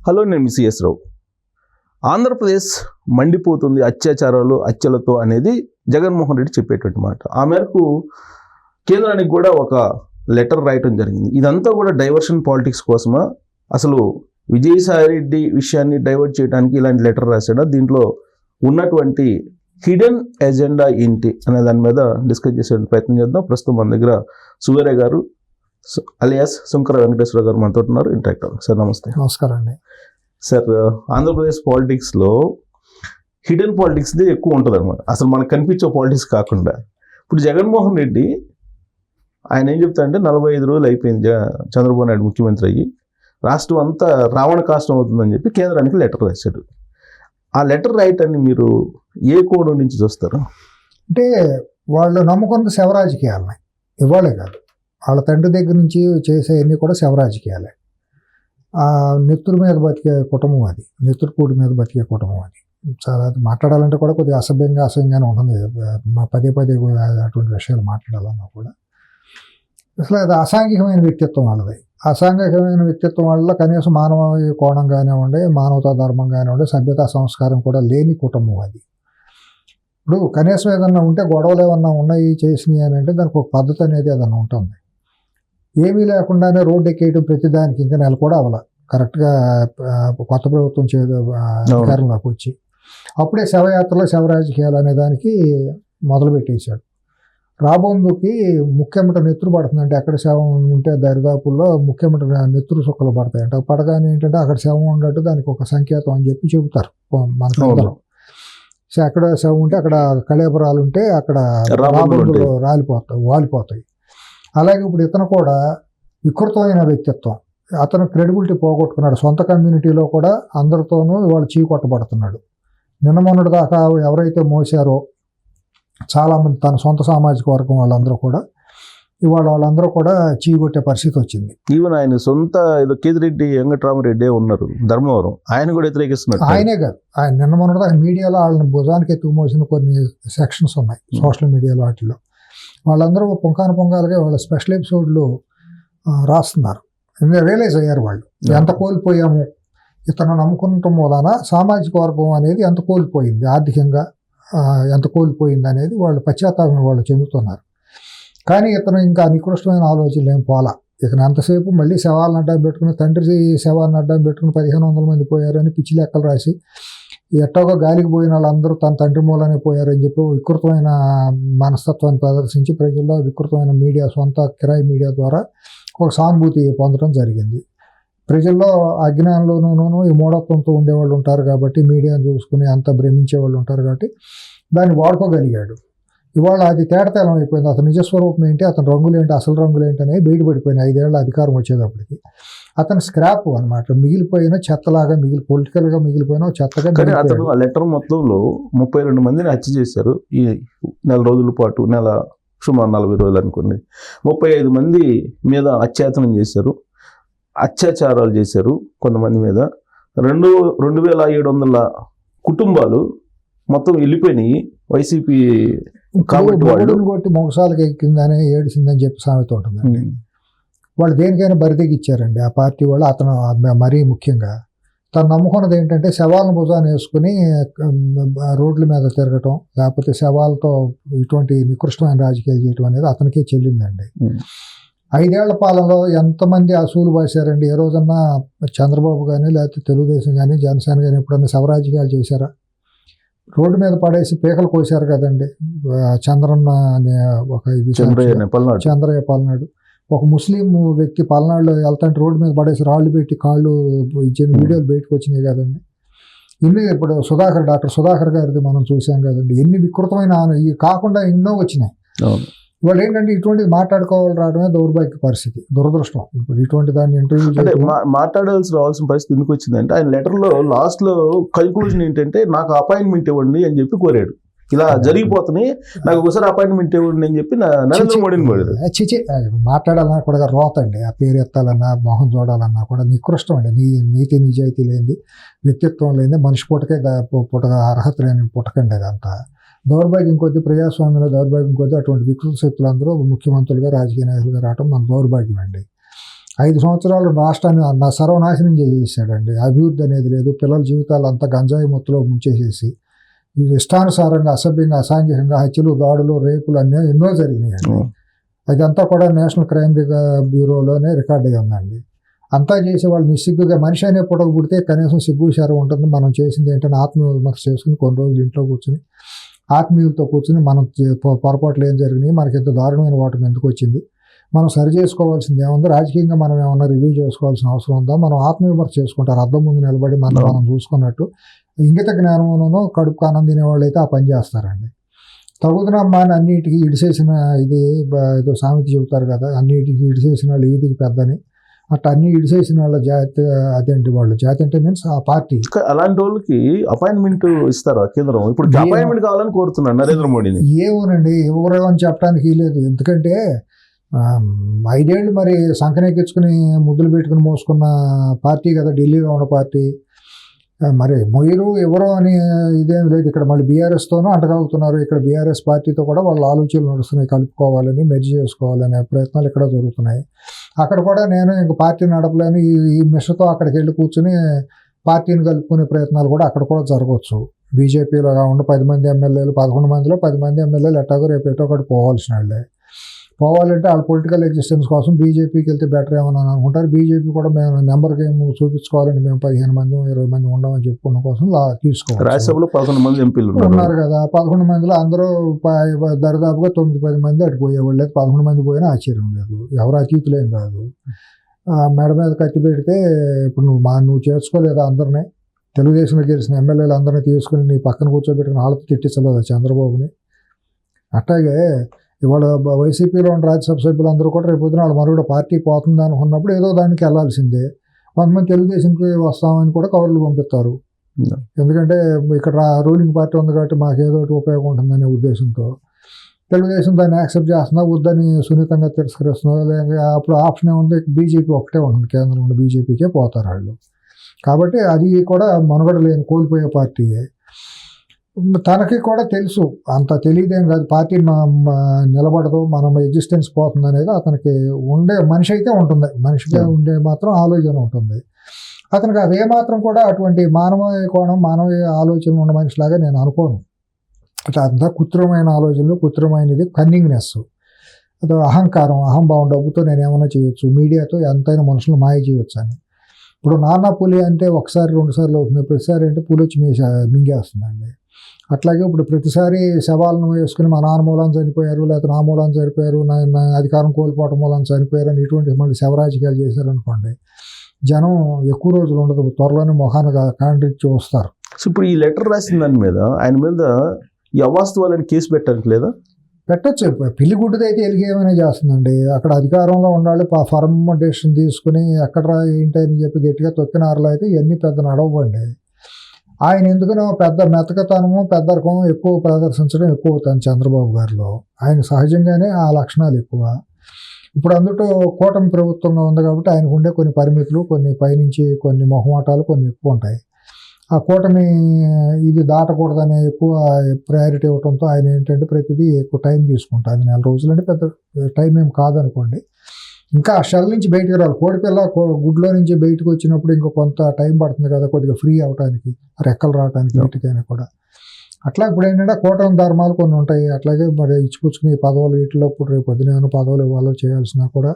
Hello, నేను CS రావు. ఆంధ్రప్రదేశ్ మండిపోతుంది అత్యాచారాలు హత్యలతో అనేది జగన్మోహన్ రెడ్డి చెప్పేటువంటి మాట. ఆ మేరకు కేంద్రానికి కూడా ఒక లెటర్ రాయటం జరిగింది. ఇదంతా కూడా డైవర్షన్ పాలిటిక్స్ కోసమా, అసలు విజయసాయి రెడ్డి విషయాన్ని డైవర్ట్ చేయడానికి ఇలాంటి లెటర్ రాశాడా, దీంట్లో ఉన్నటువంటి హిడెన్ ఎజెండా ఏంటి అనే దాని మీద డిస్కస్ చేసే ప్రయత్నం చేద్దాం. ప్రస్తుతం మన దగ్గర సువేరే గారు అలియాస్ శంకర వెంకటేశ్వర గారు మనతో ఉన్నారు. ఇంటరాక్ట్ అవ్వండి సార్. నమస్తే. నమస్కారం అండి సార్. ఆంధ్రప్రదేశ్ పాలిటిక్స్లో హిడెన్ పాలిటిక్స్ ఎక్కువ ఉంటుంది అనమాట, అసలు మనకు కనిపించే పాలిటిక్స్ కాకుండా. ఇప్పుడు జగన్మోహన్ రెడ్డి ఆయన ఏం చెప్తారంటే 45 రోజులు అయిపోయింది చంద్రబాబు నాయుడు ముఖ్యమంత్రి అయ్యి, రాష్ట్రం అంతా రావణ కాష్టం అవుతుందని చెప్పి కేంద్రానికి లెటర్ రాశాడు. ఆ లెటర్ రాయటాన్ని మీరు ఏ కోణం నుంచి చూస్తారు? అంటే వాళ్ళు నమ్ముకున్న శవరాజకీయాలని ఇవ్వాలే కాదు, వాళ్ళ తండ్రి దగ్గర నుంచి చేసేవన్నీ కూడా శవరాజకీయాలే. నెత్తురు మీద బతికే కుటుంబం అది, నెత్తురుపూడి మీద బతికే కుటుంబం అది. చాలా మాట్లాడాలంటే కూడా కొద్దిగా అసహ్యంగానే ఉంటుంది. పదే అటువంటి విషయాలు మాట్లాడాలన్నా కూడా అసలు అది అసాంఘికమైన వ్యక్తిత్వం వాళ్ళది. అసాంఘికమైన వ్యక్తిత్వం వల్ల కనీసం మానవ కోణం కానివ్వండి, మానవతా ధర్మం కానివ్వండి, సభ్యతా సంస్కారం కూడా లేని కుటుంబం అది. ఇప్పుడు కనీసం ఏదన్నా ఉంటే, గొడవలు ఏమన్నా ఉన్నాయి చేసినాయి అని అంటే దానికి ఒక పద్ధతి అనేది ఏదన్నా ఉంటుంది. ఏమీ లేకుండానే రోడ్డు ఎక్కేయడం ప్రతిదానికి ఇంకా నెల కూడా అవ్వాలి. కరెక్ట్గా కొత్త ప్రభుత్వం అధికారంలోకి వచ్చి అప్పుడే శవయాత్రలు శవరాజకీయాలు అనే దానికి మొదలుపెట్టేశాడు. రాబోందుకి ముఖ్యమంత్రి నెత్తురు పడుతుందంటే, అక్కడ శవం ఉంటే దరిదాపుల్లో ముఖ్యమంత్రి నెత్తురు సుక్కలు పడతాయంట. పడగానే ఏంటంటే అక్కడ శవం ఉన్నట్టు దానికి ఒక సంకేతం అని చెప్పి చెబుతారు మన పెద్దలు. సో అక్కడ శవం ఉంటే అక్కడ కళేబరాలు ఉంటే అక్కడ రాబోందులు వాలిపోతాయి. అలాగే ఇప్పుడు ఇతను కూడా వికృతమైన వ్యక్తిత్వం. అతను క్రెడిబిలిటీ పోగొట్టుకున్నాడు. సొంత కమ్యూనిటీలో కూడా అందరితోనూ వాళ్ళు చీకొట్టబడుతున్నాడు. నిన్న మొన్నటి దాకా ఎవరైతే మోసారో చాలామంది తన సొంత సామాజిక వర్గం వాళ్ళందరూ కూడా ఇవాళ వాళ్ళందరూ కూడా చీకొట్టే పరిస్థితి వచ్చింది. ఈవెన్ ఆయన సొంత ఏదో కేతిరెడ్డి వెంకటరామరెడ్డి ఉన్నారు ధర్మవరం, ఆయన కూడా వ్యతిరేకిస్తున్నారు. ఆయనే కాదు, ఆయన నిన్న మొన్నటి దాకా మీడియాలో వాళ్ళని భుజానికి ఎత్తుకు మోసిన కొన్ని సెక్షన్స్ ఉన్నాయి సోషల్ మీడియాలో. వాటిలో వాళ్ళందరూ పొంగాలుగా వాళ్ళ స్పెషల్ ఎపిసోడ్లు రాస్తున్నారు. రియలైజ్ అయ్యారు వాళ్ళు ఎంత కోల్పోయాము, ఇతను నమ్ముకుంటాం మూలాన సామాజిక వర్గం అనేది ఎంత కోల్పోయింది, ఆర్థికంగా ఎంత కోల్పోయింది అనేది వాళ్ళు పశ్చాత్తాపం వాళ్ళు చెందుతున్నారు. కానీ ఇతను ఇంకా నికృష్టమైన ఆలోచనలు ఏం పోలా. ఇతను ఎంతసేపు మళ్ళీ శవాలను అడ్డం పెట్టుకుని, తండ్రి శవాలను అడ్డం పెట్టుకుని 1500 మంది పోయారని పిచ్చి లెక్కలు రాసి, ఎట్టోగా గాలికి పోయిన వాళ్ళందరూ తన తండ్రి మూలనే పోయారని చెప్పి వికృతమైన మనస్తత్వాన్ని ప్రదర్శించి ప్రజల్లో వికృతమైన మీడియా, సొంత కిరాయి మీడియా ద్వారా ఒక సానుభూతి పొందడం జరిగింది. ప్రజల్లో అజ్ఞానంలోనూ ఈ మూఢత్వంతో ఉండేవాళ్ళు ఉంటారు కాబట్టి, మీడియాను చూసుకుని అంత భ్రమించే వాళ్ళు ఉంటారు కాబట్టి దాన్ని వాడుకోగలిగాడు. ఇవాళ అది తేటతెల్లం అయిపోయింది. అతని నిజస్వరూపం ఏంటి, అతని రంగులేంటి, అసలు రంగులేంటి అనేవి బయటపడిపోయినాయి 5 ఏళ్ళ అధికారం వచ్చేటప్పటికి. అతను స్క్రాప్ అనమాట, మిగిలిపోయిన చెత్తలాగా పొలిటికల్గా మిగిలిపోయిన చెత్తగా. అతను ఆ లెటర్ మొత్తంలో 32 మందిని హత్య చేశారు ఈ నెల రోజుల పాటు, సుమారు 40 రోజులు అనుకోండి. 35 మంది మీద అత్యాచారం చేశారు, అత్యాచారాలు చేశారు కొంతమంది మీద. 2700 కుటుంబాలు మొత్తం వెళ్ళిపోయినాయి వైసీపీ కాబట్టి. వాళ్ళు కొట్టి మొగసాలకు ఎక్కిందని ఏడిసిందని చెప్పి సామెత ఉంటుందండి. వాళ్ళు దేనికైనా బరిదెగిచ్చారండి ఆ పార్టీ వాళ్ళు. అతను మరీ ముఖ్యంగా తను నమ్ముకున్నది ఏంటంటే శవాలను భుజాన్ని వేసుకుని రోడ్ల మీద తిరగటం, లేకపోతే శవాలతో ఇటువంటి నికృష్టమైన రాజకీయాలు చేయటం అనేది అతనికే చెల్లిందండి. 5 ఏళ్ల పాలనలో ఎంతమంది అసూలు బాసారండి? ఏ రోజన్నా చంద్రబాబు కానీ, లేకపోతే తెలుగుదేశం కానీ, జనసేన కానీ ఎప్పుడన్నా శవరాజకీయాలు చేశారా? రోడ్డు మీద పడేసి పీకలు కోసారు కదండి. చంద్రన్న అనే ఒక చంద్రయ్య పల్నాడు, ఒక ముస్లిం వ్యక్తి పల్నాడులో వెళ్తాంటే రోడ్డు మీద పడేసి రాళ్ళు పెట్టి కాళ్ళు ఇచ్చిన వీడియోలు బయటకు వచ్చినాయి కదండి. ఇప్పుడు డాక్టర్ సుధాకర్ గారిది మనం చూసాం కదండి. ఎన్ని వికృతమైన ఇవి కాకుండా ఎన్నో వచ్చినాయి. వాళ్ళు ఏంటంటే ఇటువంటిది మాట్లాడుకోవాలి రావడమే దౌర్భాగ్య పరిస్థితి, దురదృష్టం. ఇప్పుడు ఇటువంటి దాన్ని ఇంటర్వ్యూ రావాల్సిన పరిస్థితి ఎందుకు వచ్చిందంటే, ఆయన లెటర్లో లాస్ట్లో కన్క్లూజన్ ఏంటంటే, నాకు అపాయింట్మెంట్ ఇవ్వండి అని చెప్పి కోరాడు. ఇలా జరిగిపోతున్నాయి, నాకు ఒకసారి అపాయింట్మెంట్ ఇవ్వండి అని చెప్పి నరేంద్ర మోడీని కోరాడు. మాట్లాడాలన్నా కూడా రోత అండి. ఆ పేరు ఎత్తాలన్నా, మొహం చూడాలన్నా కూడా నికృష్టం అండి. నీతి నిజాయితీ లేనిది, వ్యక్తిత్వం లేనిది, మనిషి పుట్టక అర్హత లేని పుట్టకండి. అదంతా దౌర్భాగ్యం కొద్దీ, ప్రజాస్వామ్యంలో దౌర్భాగ్యం కొద్దీ అటువంటి వికృత శక్తులు అందరూ ముఖ్యమంత్రులుగా, రాజకీయ నాయకులుగా రావడం మన దౌర్భాగ్యం అండి. 5 సంవత్సరాలు రాష్ట్రాన్ని సర్వనాశనం చేసేసాడండి. అభివృద్ధి అనేది లేదు. పిల్లల జీవితాలు అంతా గంజాయి మొత్తులో ముంచేసేసి ఇష్టానుసారంగా అసభ్యంగా అసాంఘికంగా హత్యలు, దాడులు, రేపులు అన్నీ ఎన్నో జరిగినాయండి. అదంతా కూడా నేషనల్ క్రైమ్ బ్యూరోలోనే రికార్డ్ అయ్యి ఉందండి. అంతా చేసే వాళ్ళు నిస్సిగ్గుగా మనిషి అనే పొడవు పుడితే కనీసం సిగ్గు విచారం ఉంటుంది. మనం చేసింది ఏంటంటే ఆత్మవిమర్శ చేసుకుని కొన్ని రోజులు ఇంట్లో కూర్చుని ఆత్మీయులతో కూర్చుని మనం పొరపాట్లు ఏం జరిగినాయి, మనకి ఎంత దారుణమైన వాటి ఎందుకు వచ్చింది, మనం సరి చేసుకోవాల్సింది ఏముంది, రాజకీయంగా మనం ఏమన్నా రివ్యూ చేసుకోవాల్సిన అవసరం ఉందా, మనం ఆత్మవిమర్శ చేసుకుంటారు అద్దం ముందు నిలబడి మనం చూసుకున్నట్టు. ఇంగిత జ్ఞానంలోనూ కడుపు ఆనందం తినేవాళ్ళు అయితే ఆ పని చేస్తారండి. తగుదనమ్మా అని అన్నిటికీ ఇడిసేసిన ఇది ఏదో సామెత చెబుతారు కదా, అన్నిటికీ ఇడిసేసిన వాళ్ళు ఈదికి పెద్దని. అట్లా అన్ని ఇడిసేసిన వాళ్ళ జాతి అదేంటి వాళ్ళు జాతి అంటే మీన్స్ ఆ పార్టీ. అలాంటి వాళ్ళకి అపాయింట్మెంట్ ఇస్తారా కేంద్రం? ఇప్పుడు అపాయింట్మెంట్ కావాలని కోరుతున్నాను నరేంద్ర మోడీని. ఏమోనండి, ఎవరో అని చెప్పడానికి లేదు. ఎందుకంటే 5 ఏళ్ళు మరి సంకనెక్కించుకుని ముద్దులు పెట్టుకుని మోసుకున్న పార్టీ కదా ఢిల్లీలో ఉన్న పార్టీ. మరి మొయ్యరు ఎవరో అని ఇదేం లేదు. ఇక్కడ మళ్ళీ బీఆర్ఎస్తోనూ అంటగలుగుతున్నారు. ఇక్కడ బీఆర్ఎస్ పార్టీతో కూడా వాళ్ళ ఆలోచనలు నడుస్తున్నాయి, కలుపుకోవాలని మెర్జ్ చేసుకోవాలనే ప్రయత్నాలు ఇక్కడ జరుగుతున్నాయి. అక్కడ కూడా నేను ఇంక పార్టీ నడపలేను, ఈ మిషతో అక్కడికి వెళ్ళి కూర్చుని పార్టీని కలుపుకునే ప్రయత్నాలు కూడా అక్కడ కూడా జరగవచ్చు. బీజేపీలో ఉన్న 10 మంది ఎమ్మెల్యేలు 11 మందిలో 10 మంది ఎమ్మెల్యేలు ఎట్టాగో రేపు ఎటో ఒకటి పోవాల్సిన వాళ్ళే. పోవాలంటే వాళ్ళ పొలిటికల్ ఎగ్జిస్టెన్స్ కోసం బీజేపీకి వెళ్తే బెటర్ ఏమని అనుకుంటారు. బీజేపీ కూడా మేము నెంబర్ గేమ్ చూపించుకోవాలండి, మేము 15 మంది 20 మంది ఉండమని చెప్పుకున్న కోసం తీసుకోవాలి. రాజ్యసభలో 11 మంది ఎంపీలు ఉన్నారు కదా, 11 మందిలో అందరూ దరిదాపుగా 9-10 మంది అటు పోయేవాళ్ళు లేదు. 11 మంది పోయినా ఆశ్చర్యం లేదు, ఎవరు అతీతులేం కాదు. మెడ మీద కత్తి పెడితే ఇప్పుడు నువ్వు చేర్చుకోలేదా అందరినీ, తెలుగుదేశంలో గెలిచిన ఎమ్మెల్యేలు అందరినీ తీసుకుని నీ పక్కన కూర్చోబెట్టుకుని వాళ్ళతో తిట్టించలేదు చంద్రబాబుని. అట్లాగే ఇవాళ వైసీపీలో ఉన్న రాజ్యసభ సభ్యులందరూ కూడా రేపు పొద్దున వాళ్ళ మరుగుడు పార్టీ పోతుంది అనుకున్నప్పుడు ఏదో దానికి వెళ్ళాల్సిందే. కొంతమంది తెలుగుదేశంకి వస్తామని కూడా కవర్లు పంపిస్తారు. ఎందుకంటే ఇక్కడ రూలింగ్ పార్టీ ఉంది కాబట్టి మాకు ఏదో ఒకటి ఉపయోగం ఉంటుందనే ఉద్దేశంతో తెలుగుదేశం దాన్ని యాక్సెప్ట్ చేస్తున్నా, వద్దని సున్నితంగా తిరస్కరిస్తున్నారు. లేదా అప్పుడు ఆప్షన్ ఏముంది, బీజేపీ ఒకటే ఉంటుంది, కేంద్రంలో బీజేపీకే పోతారు వాళ్ళు. కాబట్టి అది కూడా మనుగడ లేని కోల్పోయే పార్టీయే. తనకి కూడా తెలుసు, అంత తెలియదేం కాదు, పార్టీ నిలబడదు, మనం ఎగ్జిస్టెన్స్ పోతుంది అనేది అతనికి ఉండే మనిషి అయితే ఉంటుంది. మనిషిగా ఉండే మాత్రం ఆలోచన ఉంటుంది అతనికి. అదే మాత్రం కూడా అటువంటి మానవీయ కోణం మానవీయ ఆలోచనలు ఉన్న మనిషిలాగా నేను అనుకోను. అట్లా అంతా కృత్రిమైన ఆలోచనలు, కృత్రిమైనది కన్నింగ్నెస్, అది అహంకారం, అహంభావం, డబ్బుతో నేను ఏమైనా చేయొచ్చు, మీడియాతో ఎంతైనా మనుషులు మాయ చేయొచ్చు అని. ఇప్పుడు నాన్న పులి అంటే ఒకసారి 2 సార్లు అవుతుంది, ప్రతిసారి అంటే పులి వచ్చి మింగేస్తుందండి. అట్లాగే ఇప్పుడు ప్రతిసారి శవాలను వేసుకుని మా నాన్న మూలాన్ని చనిపోయారు, లేకపోతే నా మూలాన్ని చనిపోయారు, నా అధికారం కోల్పోవటం మూలాన్ని చనిపోయారు అని ఇటువంటి మళ్ళీ శవరాజకీయాలు చేశారనుకోండి, జనం ఎక్కువ రోజులు ఉండదు, త్వరలోనే మొహాన్ని కాంట్రిచ్చి వస్తారు. సో ఇప్పుడు ఈ లెటర్ రాసిన దాని మీద ఆయన మీద ఈ అవాస్తవాలని కేసు పెట్టడానికి లేదా? పెట్టచ్చు. పిల్లిగుడ్డుది అయితే ఎలిగి ఏమైనా చేస్తుందండి. అక్కడ అధికారంలో ఉండాలి, ఫర్మెంటేషన్ తీసుకుని ఎక్కడ ఏంటి అని చెప్పి గట్టిగా తొక్కినారులో అయితే ఇవన్నీ పెద్ద నడవండి. ఆయన ఎందుకనో పెద్ద మెతకతనము, పెద్దరకం ఎక్కువ ప్రదర్శించడం ఎక్కువ అవుతుంది చంద్రబాబు గారిలో. ఆయన సహజంగానే ఆ లక్షణాలు ఎక్కువ. ఇప్పుడు అందులో కూటమి ప్రభుత్వంగా ఉంది కాబట్టి ఆయనకు ఉండే కొన్ని పరిమితులు, కొన్ని పైనుంచి కొన్ని మొహమాటాలు కొన్ని ఎక్కువ ఉంటాయి. ఆ కూటమి ఇది దాటకూడదనే ఎక్కువ ప్రయారిటీ ఇవ్వడంతో ఆయన ఏంటంటే ప్రతిదీ ఎక్కువ టైం తీసుకుంటారు. 4 రోజులు అంటే పెద్ద టైం ఏం కాదనుకోండి. ఇంకా ఆ షెల్ నుంచి బయటకు రావాలి. కోడిపిల్ల గుడ్లో నుంచి బయటకు వచ్చినప్పుడు ఇంకా కొంత టైం పడుతుంది కదా, కొద్దిగా ఫ్రీ అవడానికి, రెక్కలు రావడానికి వీటికైనా కూడా. అట్లా ఇప్పుడు ఏంటంటే కూటమి ధర్మాలు కొన్ని ఉంటాయి. అట్లాగే మరి ఇచ్చిపుచ్చుకుని పదవులు వీటిలో ఇప్పుడు రేపు పొద్దున పదవులు ఇవ్వాలో చేయాల్సినా కూడా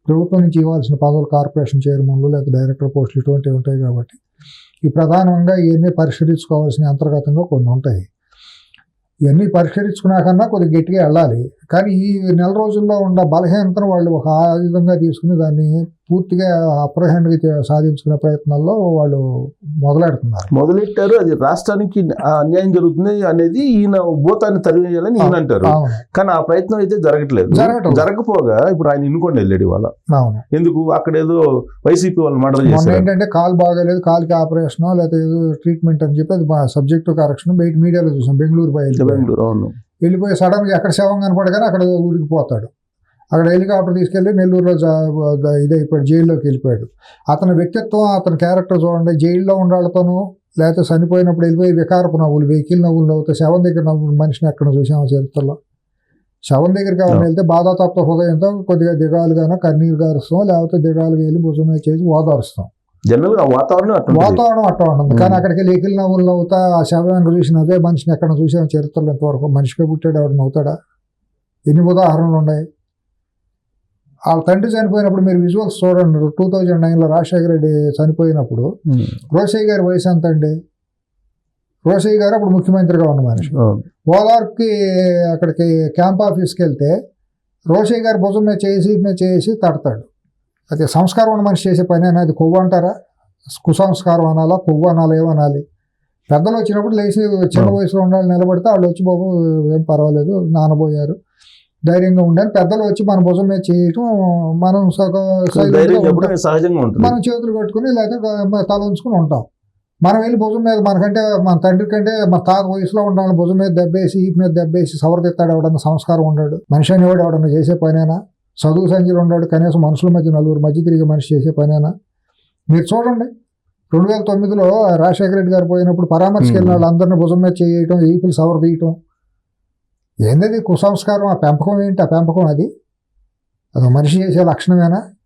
ప్రభుత్వం నుంచి ఇవ్వాల్సిన పదవులు కార్పొరేషన్ చైర్మన్లు లేదా డైరెక్టర్ పోస్టులు ఇటువంటివి ఉంటాయి. కాబట్టి ఈ ప్రధానంగా ఇవన్నీ పరిష్కరించుకోవాల్సిన అంతర్గతంగా కొన్ని ఉంటాయి. ఇవన్నీ పరిష్కరించుకున్నాకన్నా కొద్దిగా గట్టిగా వెళ్ళాలి. కానీ ఈ 4 రోజుల్లో ఉన్న బలహీనతను వాళ్ళు ఒక ఆయుధంగా తీసుకుని దాన్ని పూర్తిగా అప్రహెండ్గా సాధించుకునే ప్రయత్నాల్లో వాళ్ళు మొదలెట్టారు. అది రాష్ట్రానికి అన్యాయం జరుగుతుంది అనేది ఈయన భూతాన్ని తరివేయాలని ఈయన అంటారు. కానీ ఆ ప్రయత్నం అయితే జరగకపోగా ఇప్పుడు ఆయన ఇన్నుకోండి వెళ్ళాడు ఇవాళ. ఎందుకు అక్కడ ఏదో వైసీపీ వాళ్ళు మర్డర్ చేశారు. ఏంటంటే కాలు బాగాలేదు, కాలుకి ఆపరేషన్ లేదా ఏదో ట్రీట్మెంట్ అని చెప్పి అది సబ్జెక్టు కరెక్షన్ బయట మీడియాలో చూసాం. బెంగళూరు వెళ్ళిపోయి సడన్ గా ఎక్కడ శవం కనపడగానే అక్కడ ఊరికి పోతాడు. అక్కడ హెలికాప్టర్ తీసుకెళ్ళి నెల్లూరులో ఇదైపోయాడు, జైల్లోకి వెళ్ళిపోయాడు. అతని వ్యక్తిత్వం, అతని క్యారెక్టర్ చూడండి. జైల్లో ఉండాలతోనూ లేకపోతే చనిపోయినప్పుడు వెళ్ళిపోయి వికారపు నవ్వులు, వెహికల్ నవ్వులు నవ్వుతాయి. శవం దగ్గర నవ్వులు మనిషిని ఎక్కడ చూసాము చరిత్రలో? శవం దగ్గరికి ఎవరైనా వెళ్తే బాధాతప్త హృదయంతో కొద్దిగా దిగాలుగానో కన్నీరు గారుస్తాం, లేకపోతే దిగాలుగా వెళ్ళి భుజం మీద చేసి ఓదారుస్తాం. జనరల్ గా వాతావరణం అట్లా ఉంటుంది. వాతావరణం అట్లా ఉంటుంది. కానీ అక్కడికి వెళ్ళి ఎకిలి నవ్వులు నవ్వుతా ఆ శవం చూసిన అదే మనిషిని ఎక్కడ చూసాం చరిత్రలో ఇంతవరకు. మనిషిగా పుట్టాడు ఎవడు నవ్వుతాడా? ఎన్ని ఉదాహరణలు ఉన్నాయి. వాళ్ళ తండ్రి చనిపోయినప్పుడు మీరు విజువల్స్ చూడండి. 2009లో రాజశేఖర రెడ్డి చనిపోయినప్పుడు రోసయ్య గారి వయసు ఎంత అండి? రోసయ్య గారు అప్పుడు ముఖ్యమంత్రిగా ఉన్న మనిషి. ఓదార్పుకి అక్కడికి క్యాంప్ ఆఫీస్కి వెళ్తే రోసయ్య గారి భుజం మీద చేసి తడతాడు. అది సంస్కారం ఉన్న మనిషి చేసే పని అనేది. కొవ్వు అంటారా? కుసంస్కారం అనాలా, కొవ్వు అనాలి, ఏమనాలి? పెద్దలు వచ్చినప్పుడు లేచి చిన్న వయసులో ఉండాలి నిలబడితే వాళ్ళు వచ్చి బాబు ఏం పర్వాలేదు నానబోయారు ధైర్యంగా ఉండాలి. పెద్దలు వచ్చి మన భుజం మీద చేయటం మనం సహజంగా ఉంటుంది. మనం చేతులు కట్టుకుని లేకపోతే తల ఉంచుకుని ఉంటాం. మనం వెళ్ళి భుజం మీద మనకంటే మన తండ్రి కంటే మన తాత వయసులో ఉండాలి భుజం మీద దెబ్బేసి ఈపు మీద దెబ్బేసి సవరదెత్తాడు ఎవడన్నా సంస్కారం ఉన్నాడు? మనిషి అనేవాడు ఎవడన్నా చేసే పనేనా? చదువు సంజీలు ఉన్నాడు కనీసం మనుషుల మధ్య నలుగురు మధ్య తిరిగే మనిషి చేసే పనేనా? మీరు చూడండి 2009లో రాజశేఖర రెడ్డి గారు పోయినప్పుడు పరామర్శకి వెళ్ళిన వాళ్ళు అందరినీ భుజం మీద చేయటం, ఈపులు సవర తీయటం ఏంది కుసంస్కారం? ఆ పెంపకం ఏంటి? ఆ పెంపకం అది మనిషి చేసే లక్షణమేనా?